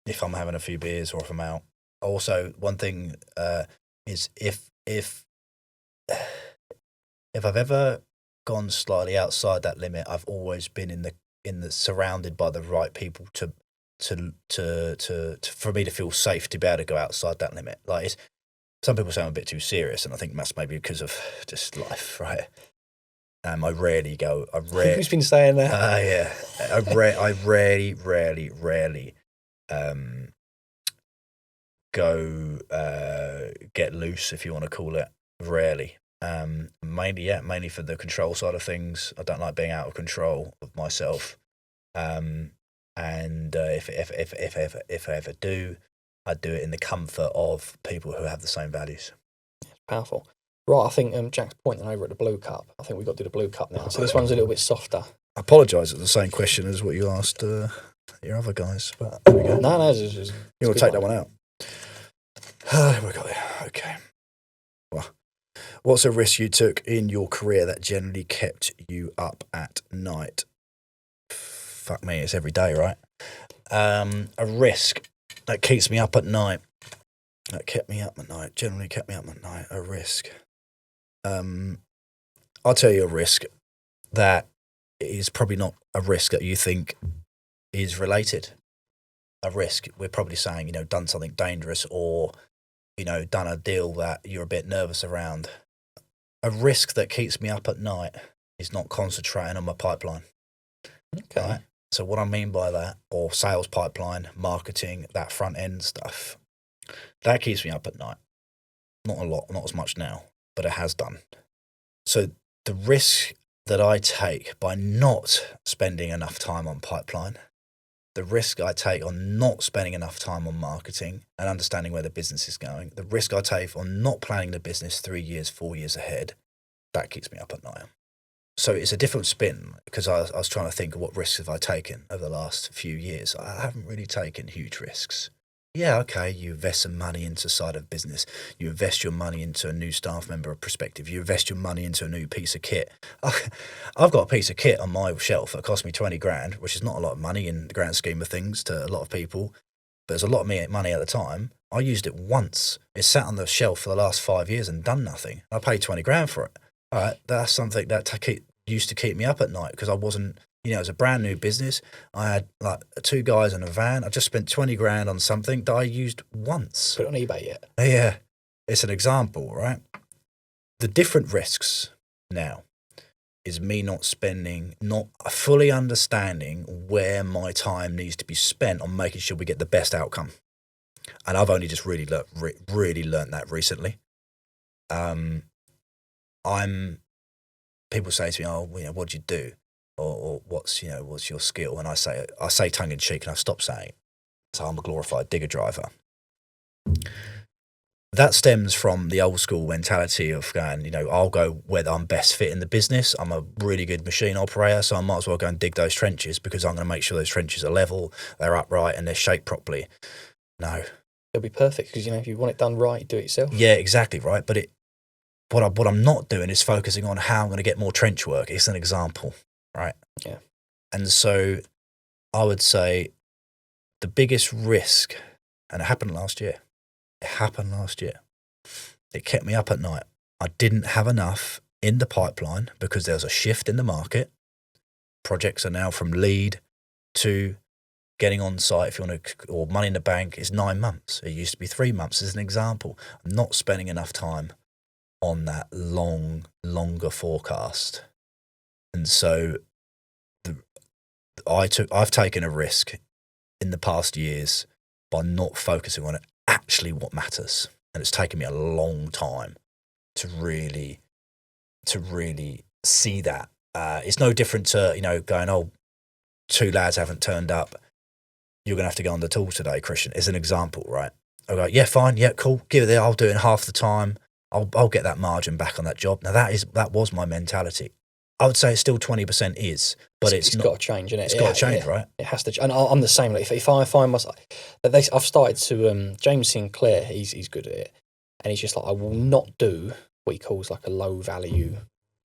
S2: if I'm having a few beers or if I'm out. Also, one thing is if I've ever gone slightly outside that limit, I've always been in the surrounded by the right people to for me to feel safe to be able to go outside that limit. Like some people say I'm a bit too serious, and I think that's maybe because of just life, right? I rarely go.
S1: Who's been saying that?
S2: Yeah, I rarely go get loose, if you want to call it. Rarely. Mainly for the control side of things. I don't like being out of control of myself. And if I ever do, I do it in the comfort of people who have the same values.
S1: Powerful. Right, I think Jack's pointing over at the blue cup. I think we've got to do the blue cup now. So this one's a little bit softer.
S2: I apologise, it's the same question as what you asked your other guys, but there we go.
S1: No, it's
S2: you want to take that one out? We got it. Okay. Well, what's a risk you took in your career that generally kept you up at night? Fuck me, it's every day, right? A risk that keeps me up at night. That kept me up at night. Generally kept me up at night. A risk. I'll tell you a risk that is probably not a risk that you think is related. A risk, we're probably saying, done something dangerous or, done a deal that you're a bit nervous around. A risk that keeps me up at night is not concentrating on my pipeline.
S1: Okay.
S2: Right? So what I mean by that, or sales pipeline, marketing, that front end stuff, that keeps me up at night. Not a lot, not as much now, but it has done. So the risk that I take by not spending enough time on pipeline, the risk I take on not spending enough time on marketing and understanding where the business is going, the risk I take on not planning the business 3 years, 4 years ahead, that keeps me up at night. So it's a different spin because I was trying to think of what risks have I taken over the last few years. I haven't really taken huge risks. Yeah, okay, you invest some money into side of business. You invest your money into a new staff member of Perspective. You invest your money into a new piece of kit. I've got a piece of kit on my shelf that cost me 20 grand, which is not a lot of money in the grand scheme of things to a lot of people, but it's a lot of money at the time. I used it once. It sat on the shelf for the last 5 years and done nothing. I paid 20 grand for it. All right, that's something that used to keep me up at night because I wasn't, it was a brand new business. I had like 2 guys in a van. I just spent 20 grand on something that I used once.
S1: Put it on eBay yet?
S2: Yeah, it's an example, right? The different risks now is me not fully understanding where my time needs to be spent on making sure we get the best outcome. And I've only just really learned that recently. People say to me, "Oh, what do you do?" Or what's your skill? And I say tongue in cheek, and I've stopped saying it. So I'm a glorified digger driver. That stems from the old school mentality of going, I'll go where I'm best fit in the business. I'm a really good machine operator, so I might as well go and dig those trenches because I'm going to make sure those trenches are level, they're upright, and they're shaped properly. No,
S1: it'll be perfect because if you want it done right, do it yourself.
S2: Yeah, exactly right. But what I'm not doing is focusing on how I'm going to get more trench work. It's an example, right?
S1: Yeah.
S2: And so I would say the biggest risk, and it happened last year. It kept me up at night. I didn't have enough in the pipeline because there was a shift in the market. Projects are now from lead to getting on site, if you want to, or money in the bank is 9 months. It used to be 3 months as an example. I'm not spending enough time on that longer forecast. And so I've taken a risk in the past years by not focusing on actually what matters. And it's taken me a long time to really see that. It's no different to, going, 2 lads haven't turned up. You're going to have to go on the tools today, Christian. As an example, right? I go, yeah, fine. Yeah, cool. Give it there. I'll do it in half the time. I'll get that margin back on that job. Now that was my mentality. I would say it's still 20% is, but it's not.
S1: Got to change, isn't it?
S2: It's got to change, right?
S1: It has to. And I'm the same. Like if I find myself, I've started to. James Sinclair, he's good at it, and he's just like, I will not do what he calls like a low value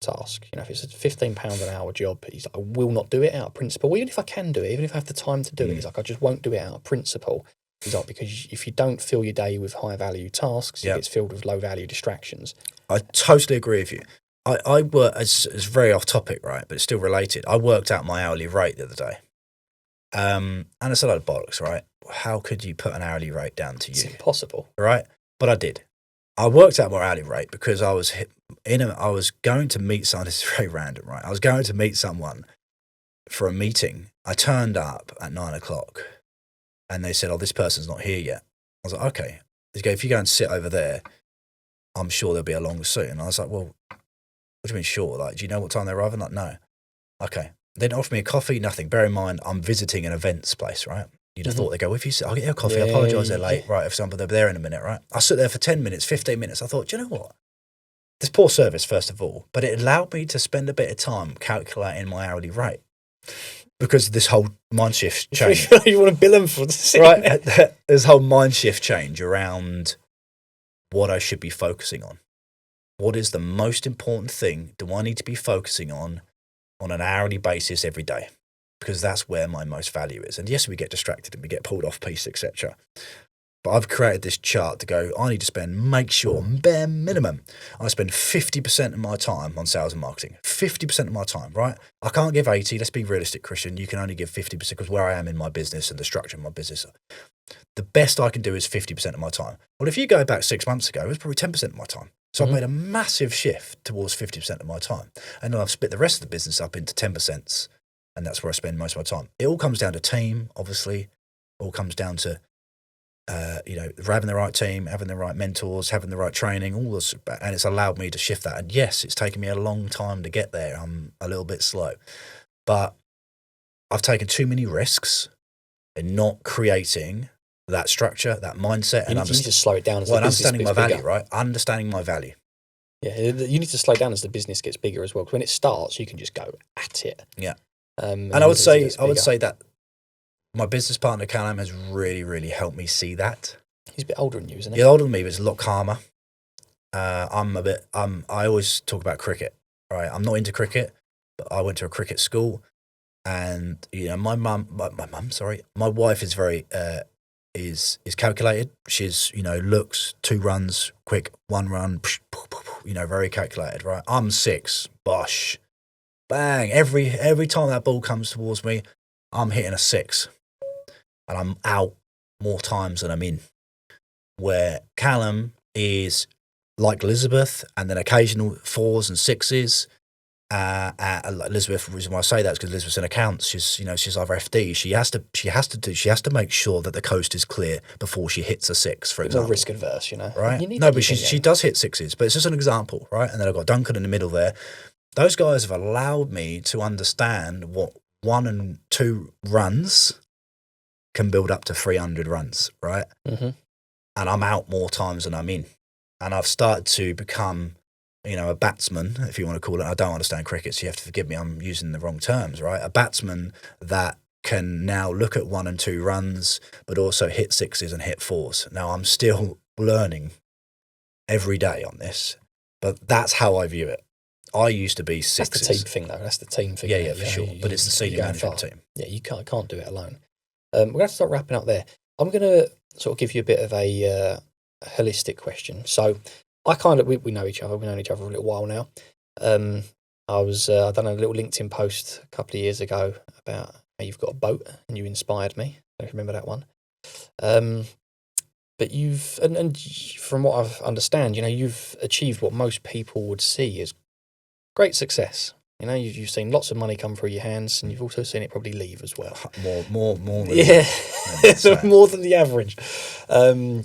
S1: task. If it's a £15 an hour job, he's like, I will not do it out of principle. Even if I can do it, even if I have the time to do it, he's like, I just won't do it out of principle. He's like, because if you don't fill your day with high value tasks, it gets filled with low value distractions. I
S2: totally agree with you. I work, it's very off topic, right? But it's still related. I worked out my hourly rate the other day. And it's a lot of bollocks, right? How could you put an hourly rate down to you?
S1: It's impossible.
S2: Right? But I did. I worked out my hourly rate because I was going to meet someone. This is very random, right? I was going to meet someone for a meeting. I turned up at 9:00 and they said, this person's not here yet. I was like, okay. They go, if you go and sit over there, I'm sure they'll be along soon. And I was like, well, what do you mean sure? Like, do you know what time they're arriving? Like, no. Okay. They didn't offer me a coffee, nothing. Bear in mind, I'm visiting an events place, right? You'd have thought they'd go, if you sit, I'll get you a coffee. I apologise they're late. Right, if somebody, they're there in a minute, right? I sit there for 10 minutes, 15 minutes. I thought, do you know what? There's poor service, first of all, but it allowed me to spend a bit of time calculating my hourly rate because this whole mind shift change.
S1: You want to bill them for
S2: right? This whole mind shift change around what I should be focusing on. What is the most important thing do I need to be focusing on an hourly basis every day? Because that's where my most value is. And yes, we get distracted and we get pulled off piece, etc. But I've created this chart to go, I need to make sure, bare minimum, I spend 50% of my time on sales and marketing. 50% of my time, right? I can't give 80. Let's be realistic, Christian. You can only give 50% because where I am in my business and the structure of my business, the best I can do is 50% of my time. Well, if you go back 6 months ago, it was probably 10% of my time. So I've made a massive shift towards 50% of my time. And then I've split the rest of the business up into 10%. And that's where I spend most of my time. It all comes down to team, obviously. It all comes down to, having the right team, having the right mentors, having the right training, all this. And it's allowed me to shift that. And yes, it's taken me a long time to get there. I'm a little bit slow. But I've taken too many risks in not creating that structure, that mindset.
S1: You need to slow it down as the business
S2: understanding my
S1: gets
S2: value,
S1: bigger.
S2: right? Understanding my value.
S1: Yeah, you need to slow down as the business gets bigger as well. Because when it starts, you can just go at it.
S2: Yeah.
S1: And
S2: I would say that my business partner Callum has really, really helped me see that.
S1: He's a bit older than you, isn't he?
S2: He's older than me, but he's a lot calmer. I always talk about cricket, right? I'm not into cricket, but I went to a cricket school, and my wife is very is calculated. She's looks 2 runs quick, 1 run, very calculated, right? I'm 6, bosh. Bang! Every time that ball comes towards me, I'm hitting a 6, and I'm out more times than I'm in. Where Callum is like Elizabeth, and then occasional 4s and 6s. Elizabeth, the reason why I say that is because Elizabeth's in accounts. She's either FD. She has to make sure that the coast is clear before she hits a 6, for example.
S1: More risk adverse,
S2: right? No, but she does hit 6s, but it's just an example, right? And then I've got Duncan in the middle there. Those guys have allowed me to understand what 1 and 2 runs can build up to 300 runs, right?
S1: Mm-hmm.
S2: And I'm out more times than I'm in. And I've started to become, a batsman, if you want to call it. I don't understand cricket, so you have to forgive me, I'm using the wrong terms, right? A batsman that can now look at 1 and 2 runs, but also hit 6s and hit 4s. Now, I'm still learning every day on this, but that's how I view it. I used to be 6s.
S1: That's the team thing, though. That's the team thing.
S2: Yeah, for sure. But it's the senior management team.
S1: Yeah, you can't do it alone. We're going to start wrapping up there. I'm going to sort of give you a bit of a holistic question. So we know each other. We've known each other for a little while now. I've done a little LinkedIn post a couple of years ago about how you've got a boat and you inspired me. I remember that one. But you've, and from what I understand, you've achieved what most people would see as great success. You've seen lots of money come through your hands, and you've also seen it probably leave as well.
S2: More than
S1: more than the average.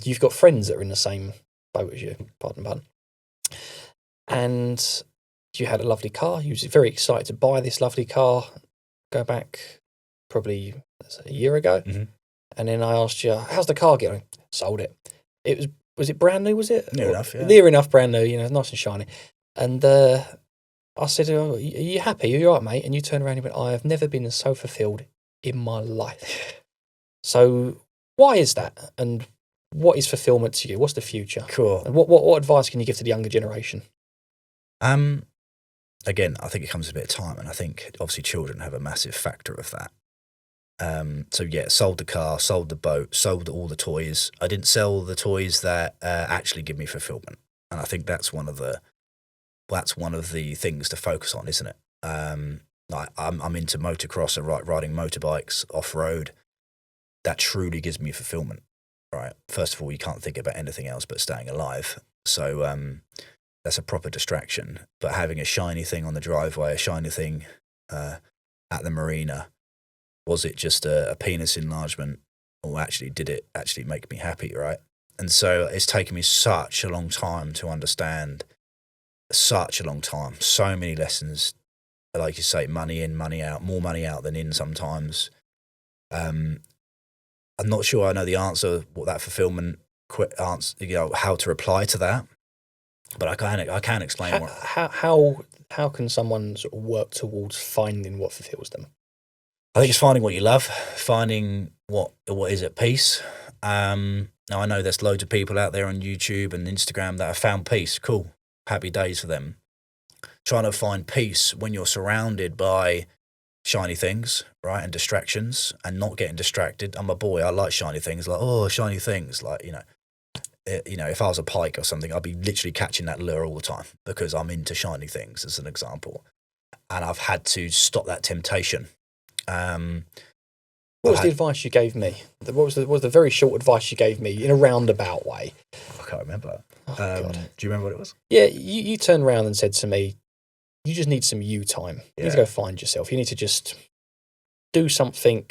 S1: You've got friends that are in the same boat as you, pardon. And you had a lovely car. You was very excited to buy this lovely car. Go back probably a year ago, and then I asked you, "How's the car going?" Sold it. Was it brand new? Was it
S2: near enough? Yeah.
S1: Near enough, brand new. Nice and shiny. And I said, "Are you happy? Are you all right, mate?" And you turned around and went, "I have never been so fulfilled in my life." So why is that? And what is fulfillment to you? What's the future?
S2: Cool.
S1: And what advice can you give to the younger generation?
S2: Again, I think it comes with a bit of time, and I think obviously children have a massive factor of that. So yeah, sold the car, sold the boat, sold all the toys. I didn't sell the toys that actually give me fulfillment, and I think that's one of the things to focus on, isn't it? I'm into motocross and riding motorbikes off road. That truly gives me fulfillment, right? First of all, you can't think about anything else but staying alive. So that's a proper distraction. But having a shiny thing on the driveway, a shiny thing at the marina, was it just a penis enlargement, or actually did it actually make me happy, right? And so it's taken me such a long time to understand, such a long time, so many lessons, like you say, money in, money out, more money out than in sometimes. I'm not sure I know the answer, what that fulfillment answer, how to reply to that, but I can explain what.
S1: How can someone sort of work towards finding what fulfills them?
S2: I think it's finding what you love, finding what is at peace. Now I know there's loads of people out there on YouTube and Instagram that have found peace. Cool, happy days for them. Trying to find peace when you're surrounded by shiny things, right, and distractions, and not getting distracted. I'm a boy. I like shiny things. Like, oh, shiny things. Like, if I was a pike or something, I'd be literally catching that lure all the time because I'm into shiny things, as an example. And I've had to stop that temptation.
S1: What was the advice you gave me? What was the very short advice you gave me in a roundabout way?
S2: I can't remember.
S1: Oh, God.
S2: Do you remember what it was?
S1: Yeah, you turned around and said to me, you just need some you time. You need to go find yourself. You need to just do something,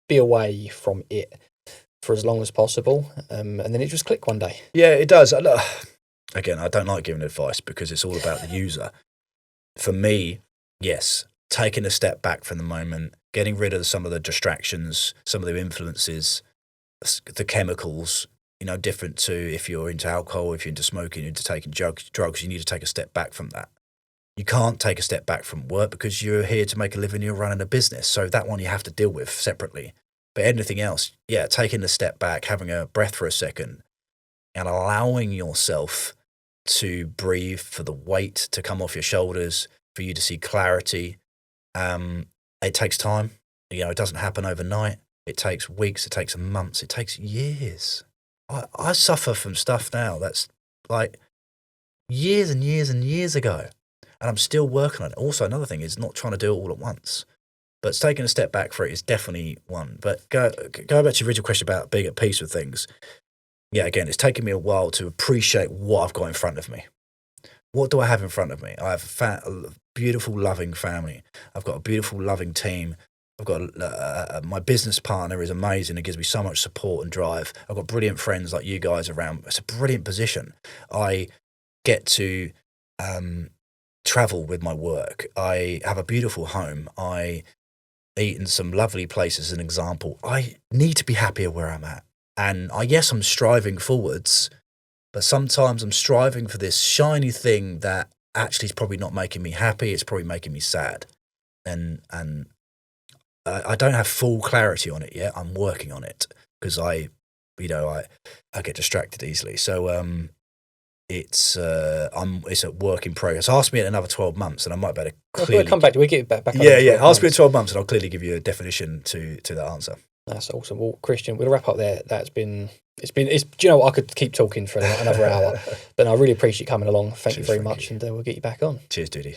S1: be away from it for as long as possible. And then it just clicked one day.
S2: Yeah, it does. Again, I don't like giving advice because it's all about the user. For me, yes, taking a step back from the moment, getting rid of some of the distractions, some of the influences, the chemicals, different to if you're into alcohol, if you're into smoking, you're into taking drugs, you need to take a step back from that. You can't take a step back from work because you're here to make a living, you're running a business. So that one you have to deal with separately. But anything else, taking a step back, having a breath for a second and allowing yourself to breathe, for the weight to come off your shoulders, for you to see clarity. It takes time. It doesn't happen overnight. It takes weeks, it takes months, it takes years. I suffer from stuff now that's like years and years and years ago. And I'm still working on it. Also, another thing is not trying to do it all at once. But taking a step back for it is definitely one. But go back to your original question about being at peace with things. Yeah, again, it's taken me a while to appreciate what I've got in front of me. What do I have in front of me? I have a beautiful, loving family. I've got a beautiful, loving team. I've got my business partner is amazing. It gives me so much support and drive. I've got brilliant friends like you guys around. It's a brilliant position. I get to travel with my work. I have a beautiful home. I eat in some lovely places, an example. I need to be happier where I'm at. And yes, I'm striving forwards, but sometimes I'm striving for this shiny thing that actually is probably not making me happy. It's probably making me sad. And I don't have full clarity on it yet. I'm working on it because I get distracted easily. So it's a work in progress. Ask me in another 12 months and I might better clearly...
S1: We'll come back. We'll get back.
S2: Yeah. Ask me in 12 months and I'll clearly give you a definition to that answer.
S1: That's awesome. Well, Christian, we'll wrap up there. Do you know what? I could keep talking for another hour, but I really appreciate you coming along. Thank you very much, and we'll get you back on.
S2: Cheers, Duty.